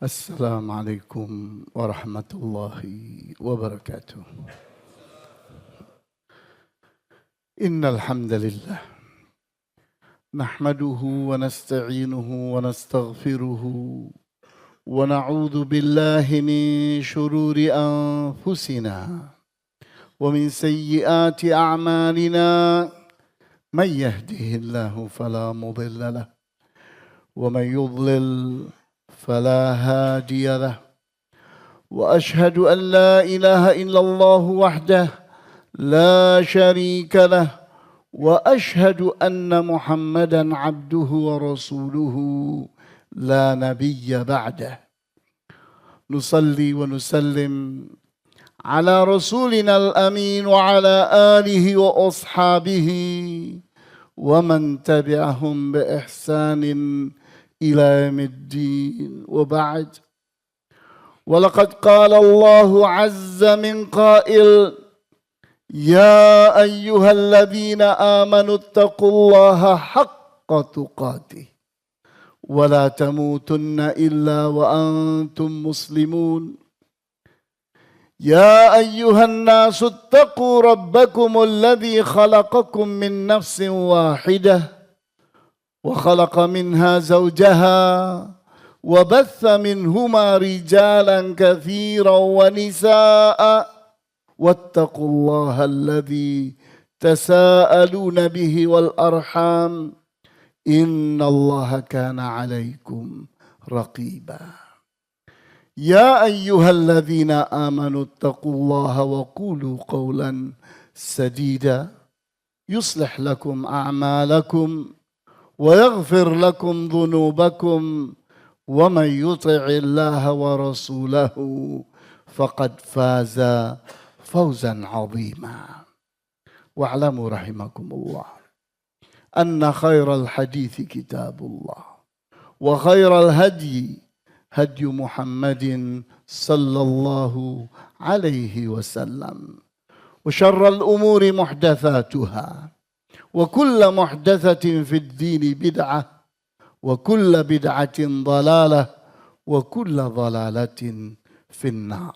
السلام عليكم ورحمة الله وبركاته. إن الحمد لله نحمده ونستعينه ونستغفره ونعوذ بالله من شرور أنفسنا ومن سيئات أعمالنا. من يهده الله فلا مضل له ومن يضلل فلا هادي له، وأشهد أن لا إله إلا الله وحده لا شريك له، وأشهد أن محمدا عبده ورسوله لا نبي بعده. نصلي ونسلم على رسولنا الأمين وعلى آله وأصحابه ومن تبعهم بإحسان إلى يوم الدين، وبعد. ولقد قال الله عز من قائل: يا أيها الذين آمنوا اتقوا الله حق تقاته ولا تموتن إلا وأنتم مسلمون. يا أيها الناس اتقوا ربكم الذي خلقكم من نفس واحدة وخلق منها زوجها وبث منهما رجالا كثيرا ونساء واتقوا الله الذي تساءلون به والأرحام إن الله كان عليكم رقيبا. يا أيها الذين آمنوا اتقوا الله وقولوا قولا سديدا يصلح لكم أعمالكم ويغفر لكم ذنوبكم ومن يطع الله ورسوله فقد فاز فوزا عظيما. واعلموا رحمكم الله أن خير الحديث كتاب الله وخير الهدي هدي محمد صلى الله عليه وسلم وشر الأمور محدثاتها وكل محدثة في الدين بدعة وكل بدعة ضلالة وكل ضلالة في النار.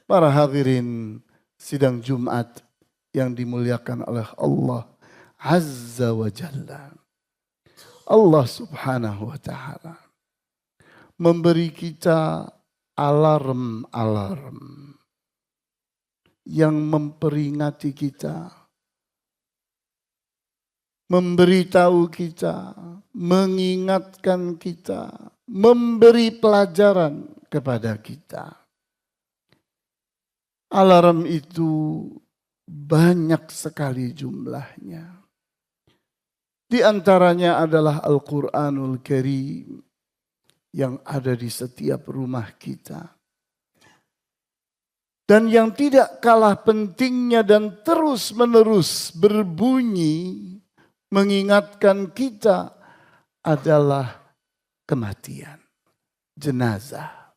Para hadirin sidang Jumat yang dimuliakan oleh Allah Azza wa Jalla. Allah Subhanahu wa Ta'ala memberi kita alarm-alarm yang memperingati kita, memberitahu kita, mengingatkan kita, memberi pelajaran kepada kita. Alarm itu banyak sekali jumlahnya. Di antaranya adalah Al-Quranul Karim yang ada di setiap rumah kita. Dan yang tidak kalah pentingnya dan terus-menerus berbunyi mengingatkan kita adalah kematian, jenazah.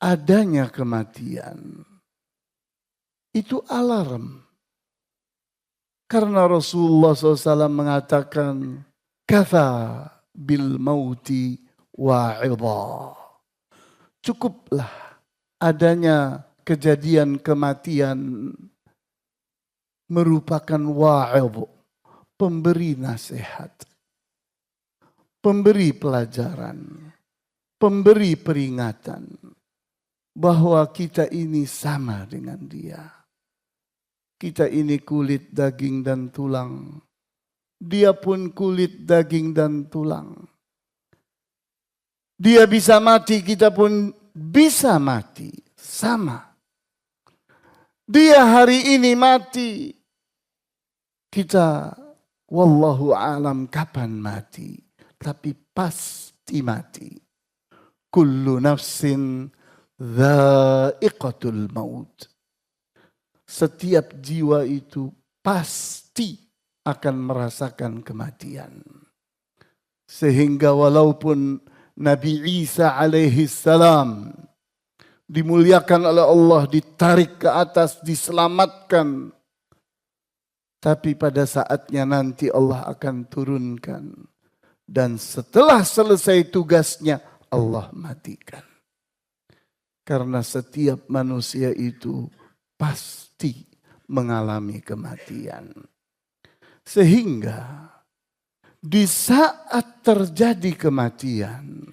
Adanya kematian itu alarm. Karena Rasulullah SAW mengatakan, kafa bil mauti wa'idha. Cukuplah adanya kejadian kematian merupakan wa'idh, pemberi nasihat, pemberi pelajaran, pemberi peringatan bahwa kita ini sama dengan dia. Kita ini kulit, daging, dan tulang. Dia pun kulit, daging, dan tulang. Dia bisa mati, kita pun bisa mati. Sama. Dia hari ini mati. Kita wallahu alam kapan mati. Tapi pasti mati. Kullu nafsin dha'iqatul maut. Setiap jiwa itu pasti akan merasakan kematian. Sehingga walaupun Nabi Isa alaihi salam dimuliakan oleh Allah, ditarik ke atas, diselamatkan. Tapi pada saatnya nanti Allah akan turunkan. Dan setelah selesai tugasnya, Allah matikan. Karena setiap manusia itu pasti mengalami kematian. Sehingga di saat terjadi kematian,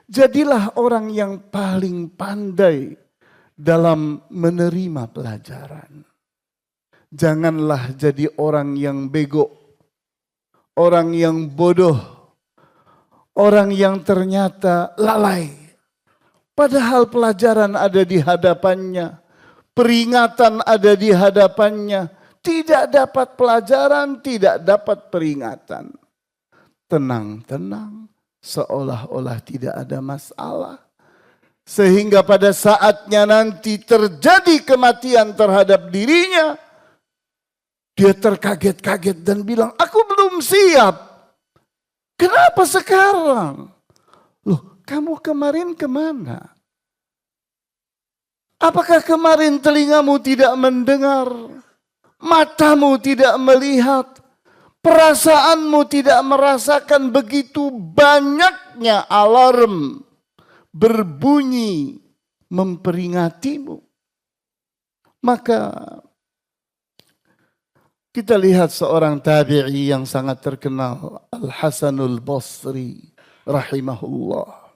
jadilah orang yang paling pandai dalam menerima pelajaran. Janganlah jadi orang yang bego, orang yang bodoh, orang yang ternyata lalai. Padahal pelajaran ada di hadapannya, peringatan ada di hadapannya. Tidak dapat pelajaran, tidak dapat peringatan. Tenang-tenang, seolah-olah tidak ada masalah. Sehingga pada saatnya nanti terjadi kematian terhadap dirinya, dia terkaget-kaget dan bilang, aku belum siap. Kenapa sekarang? Loh, kamu kemarin kemana? Apakah kemarin telingamu tidak mendengar? Matamu tidak melihat? Perasaanmu tidak merasakan begitu banyaknya alarm berbunyi memperingatimu? Maka kita lihat seorang tabi'i yang sangat terkenal, Al-Hasanul Basri rahimahullah.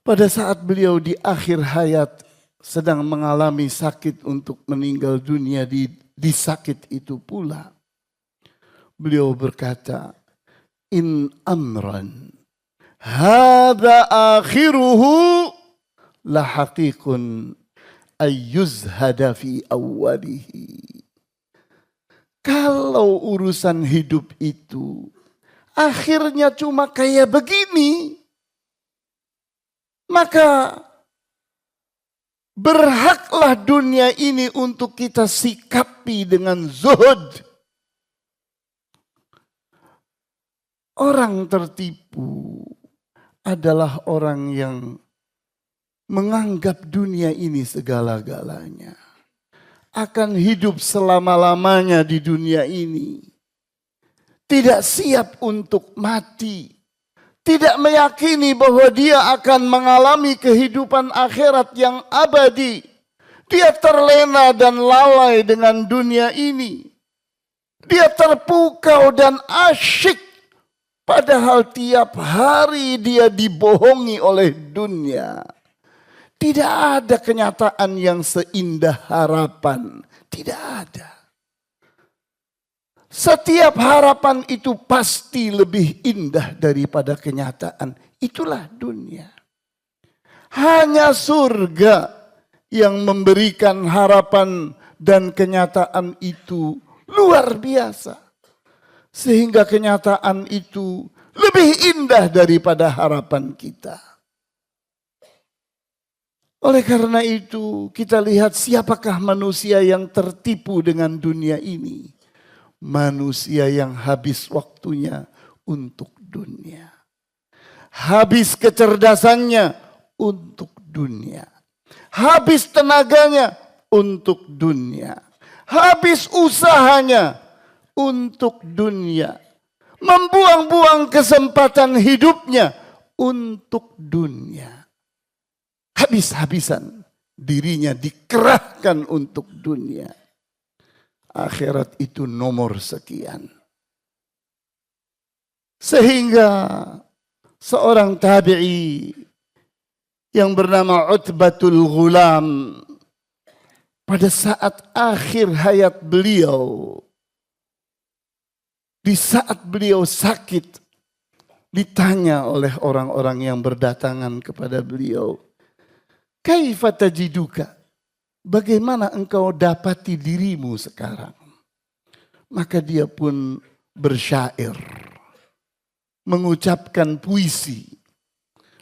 Pada saat beliau di akhir hayat sedang mengalami sakit untuk meninggal dunia, di sakit itu pula beliau berkata, in amran hadza akhiruhu la haqiqun ayyuzhada fi awwalihi. Kalau urusan hidup itu akhirnya cuma kayak begini, maka berhaklah dunia ini untuk kita sikapi dengan zuhud. Orang tertipu adalah orang yang menganggap dunia ini segala-galanya. Akan hidup selama-lamanya di dunia ini. Tidak siap untuk mati. Tidak meyakini bahwa dia akan mengalami kehidupan akhirat yang abadi. Dia terlena dan lalai dengan dunia ini. Dia terpukau dan asyik. Padahal tiap hari dia dibohongi oleh dunia. Tidak ada kenyataan yang seindah harapan. Tidak ada. Setiap harapan itu pasti lebih indah daripada kenyataan. Itulah dunia. Hanya surga yang memberikan harapan dan kenyataan itu luar biasa. Sehingga kenyataan itu lebih indah daripada harapan kita. Oleh karena itu kita lihat siapakah manusia yang tertipu dengan dunia ini. Manusia yang habis waktunya untuk dunia. Habis kecerdasannya untuk dunia. Habis tenaganya untuk dunia. Habis usahanya untuk dunia. Membuang-buang kesempatan hidupnya untuk dunia. Habis-habisan dirinya dikerahkan untuk dunia. Akhirat itu nomor sekian. Sehingga seorang tabi'i yang bernama Utbatul Ghulam, pada saat akhir hayat beliau, di saat beliau sakit, ditanya oleh orang-orang yang berdatangan kepada beliau, kaifa tajiduka? Bagaimana engkau dapati dirimu sekarang? Maka dia pun bersyair, mengucapkan puisi.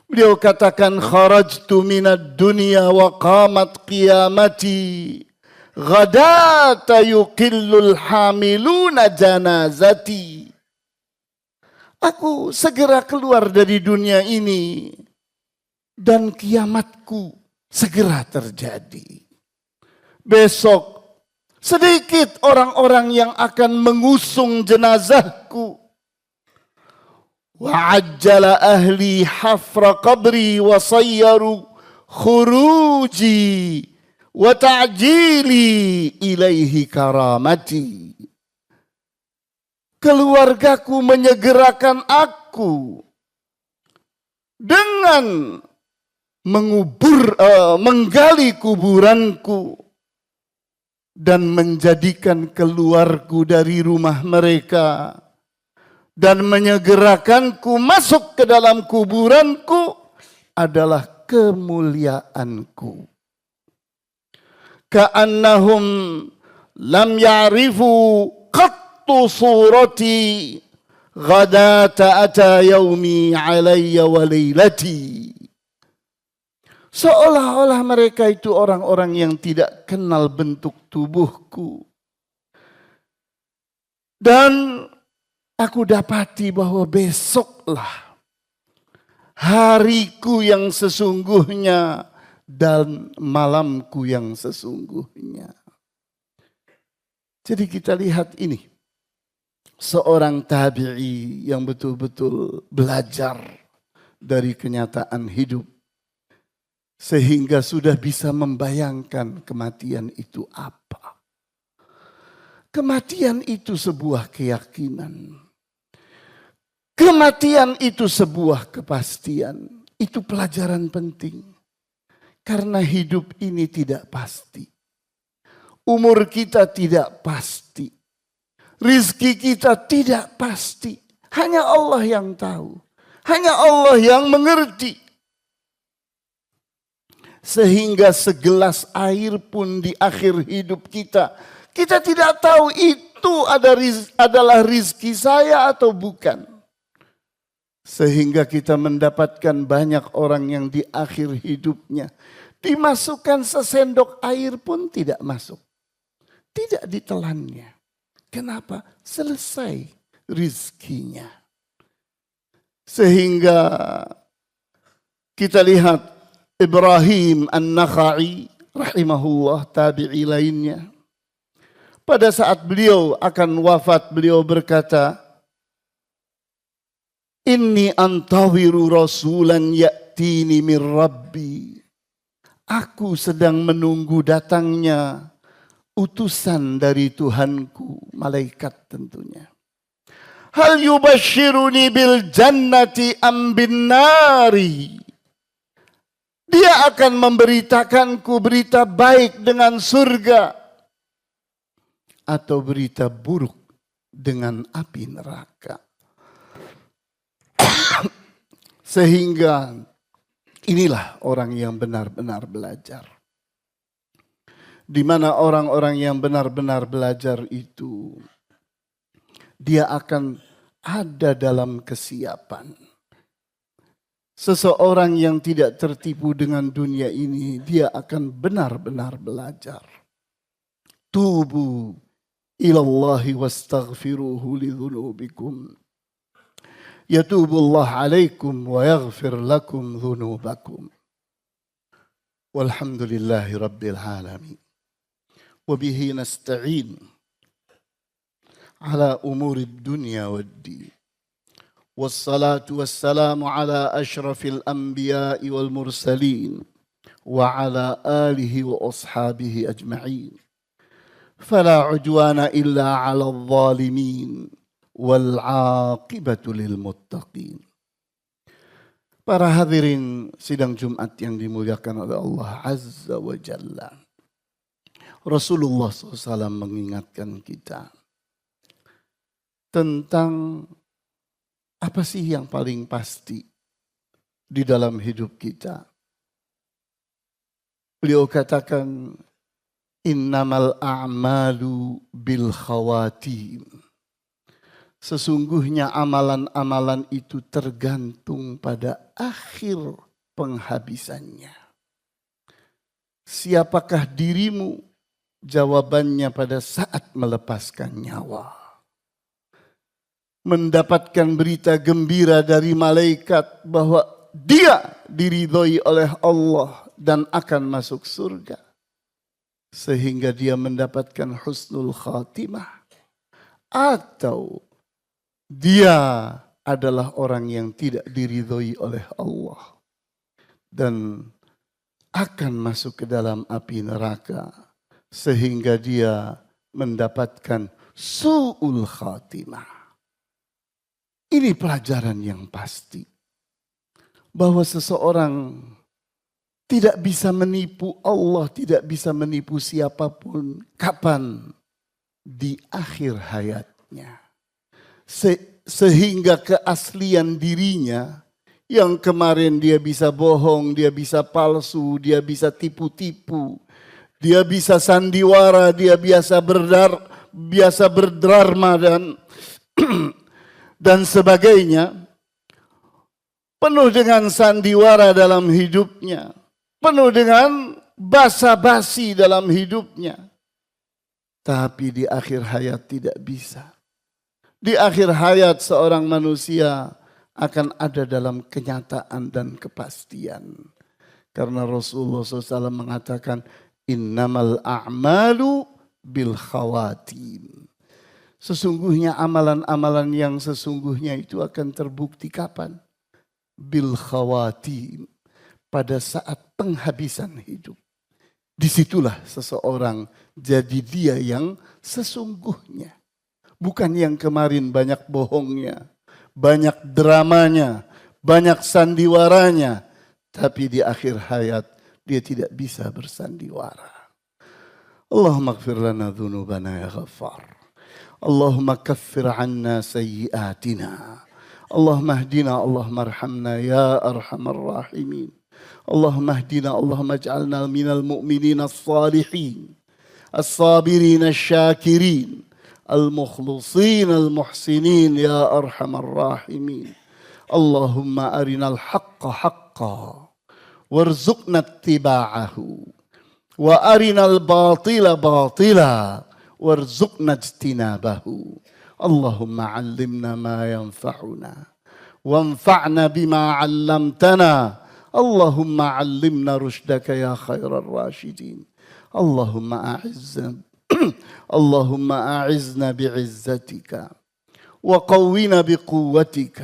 Beliau katakan, kharajtu minad dunya wa qamat qiyamati, ghadata yuqillul hamiluna janazati. Aku segera keluar dari dunia ini dan kiamatku segera terjadi. Besok sedikit orang-orang yang akan mengusung jenazahku. وعجل أهلي حفر قبري وصيروا خروجي وتعجيلي إليه كرامتي. Keluargaku menyegerakan aku dengan menggali kuburanku dan menjadikan keluarku dari rumah mereka dan menyegerakanku masuk ke dalam kuburanku adalah kemuliaanku. Ka'annahum lam ya'rifu qattu surati ghadata ata yaumi alayya wa laylati. Seolah-olah mereka itu orang-orang yang tidak kenal bentuk tubuhku. Dan aku dapati bahwa besoklah hariku yang sesungguhnya dan malamku yang sesungguhnya. Jadi kita lihat ini. Seorang tabi'i yang betul-betul belajar dari kenyataan hidup. Sehingga sudah bisa membayangkan kematian itu apa. Kematian itu sebuah keyakinan. Kematian itu sebuah kepastian. Itu pelajaran penting. Karena hidup ini tidak pasti. Umur kita tidak pasti. Rizki kita tidak pasti. Hanya Allah yang tahu. Hanya Allah yang mengerti. Sehingga segelas air pun di akhir hidup kita. Kita tidak tahu itu adalah rizki saya atau bukan. Sehingga kita mendapatkan banyak orang yang di akhir hidupnya. Dimasukkan sesendok air pun tidak masuk. Tidak ditelannya. Kenapa? Selesai rizkinya. Sehingga kita lihat Ibrahim An-Nakha'i rahimahullah, tabi'i lainnya. Pada saat beliau akan wafat, beliau berkata, Inni antawiru rasulan ya'tini min Rabbi. Aku sedang menunggu datangnya utusan dari Tuhanku, malaikat tentunya. Hal yubashiruni bil jannati am bin nari. Dia akan memberitakanku berita baik dengan surga atau berita buruk dengan api neraka. Sehingga inilah orang yang benar-benar belajar. Di mana orang-orang yang benar-benar belajar itu, dia akan ada dalam kesiapan. Seseorang yang tidak tertipu dengan dunia ini, dia akan benar-benar belajar. Tubu ilallahi wastaghfiruhu lidhunubikum. Yatubullah alaikum wa yaghfir lakum dhunubakum. Walhamdulillahi rabbil alamin. Wabihi nasta'in ala umuri dunya wad-din. والصلاة والسلام على أشرف الأنبياء والمرسلين وعلى آله وأصحابه أجمعين فلا عدوان إلا على الظالمين والعاقبة للمتقين. Para hadirin sidang Jumat yang dimuliakan oleh Allah Azza wa Jalla. Rasulullah SAW mengingatkan kita tentang apa sih yang paling pasti di dalam hidup kita? Beliau katakan, innamal a'malu bil khawatim. Sesungguhnya amalan-amalan itu tergantung pada akhir penghabisannya. Siapakah dirimu? Jawabannya pada saat melepaskan nyawa. Mendapatkan berita gembira dari malaikat bahwa dia diridhoi oleh Allah dan akan masuk surga. Sehingga dia mendapatkan husnul khatimah. Atau dia adalah orang yang tidak diridhoi oleh Allah dan akan masuk ke dalam api neraka sehingga dia mendapatkan su'ul khatimah. Ini pelajaran yang pasti bahwa seseorang tidak bisa menipu Allah, tidak bisa menipu siapapun. Kapan? Di akhir hayatnya. Sehingga keaslian dirinya yang kemarin dia bisa bohong, dia bisa palsu, dia bisa tipu-tipu, dia bisa sandiwara, dia biasa berdrama dan sebagainya. Penuh dengan sandiwara dalam hidupnya. Penuh dengan basa-basi dalam hidupnya. Tapi di akhir hayat tidak bisa. Di akhir hayat seorang manusia akan ada dalam kenyataan dan kepastian. Karena Rasulullah SAW mengatakan, innamal a'malu bil khawatim. Sesungguhnya amalan-amalan yang sesungguhnya itu akan terbukti kapan? Bil khawatim. Pada saat penghabisan hidup. Disitulah seseorang jadi dia yang sesungguhnya. Bukan yang kemarin banyak bohongnya, banyak dramanya, banyak sandiwaranya. Tapi di akhir hayat dia tidak bisa bersandiwara. Allahumma ighfir lana dhunubana ya ghaffar. Allahumma kaffir anna sayyiatina. Allahumma hdina, Allahumma arhamna ya arhamar rahimin. اللهم اهدنا اللهم اجعلنا من المؤمنين الصالحين الصابرين الشاكرين المخلصين المحسنين يا أرحم الراحمين اللهم أرنا الحق حقا وارزقنا اتباعه وأرنا الباطل باطلا وارزقنا اجتنابه اللهم علمنا ما ينفعنا وانفعنا بما علمتنا اللهم علمنا رشدك يا خير الراشدين اللهم أعزنا بعزتك وقونا بقوتك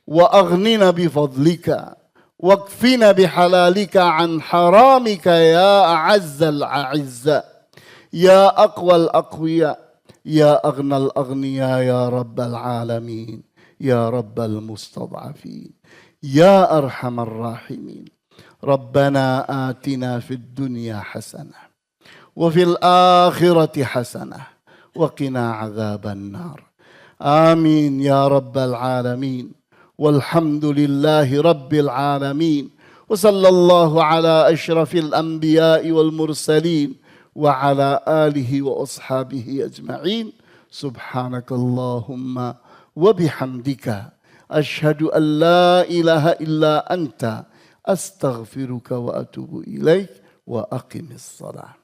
وأغننا بفضلك واكفنا بحلالك عن حرامك يا أعز الأعزاء يا أقوى الأقوياء يا أغنى الأغنياء يا رب العالمين يا رب المستضعفين يا أرحم الراحمين ربنا آتنا في الدنيا حسنة وفي الآخرة حسنة وقنا عذاب النار آمين يا رب العالمين والحمد لله رب العالمين وصلى الله على أشرف الأنبياء والمرسلين وعلى آله وأصحابه أجمعين سبحانك اللهم وبحمدك أشهد أن لا إله إلا أنت أستغفرك وأتوب إليك وأقم الصلاة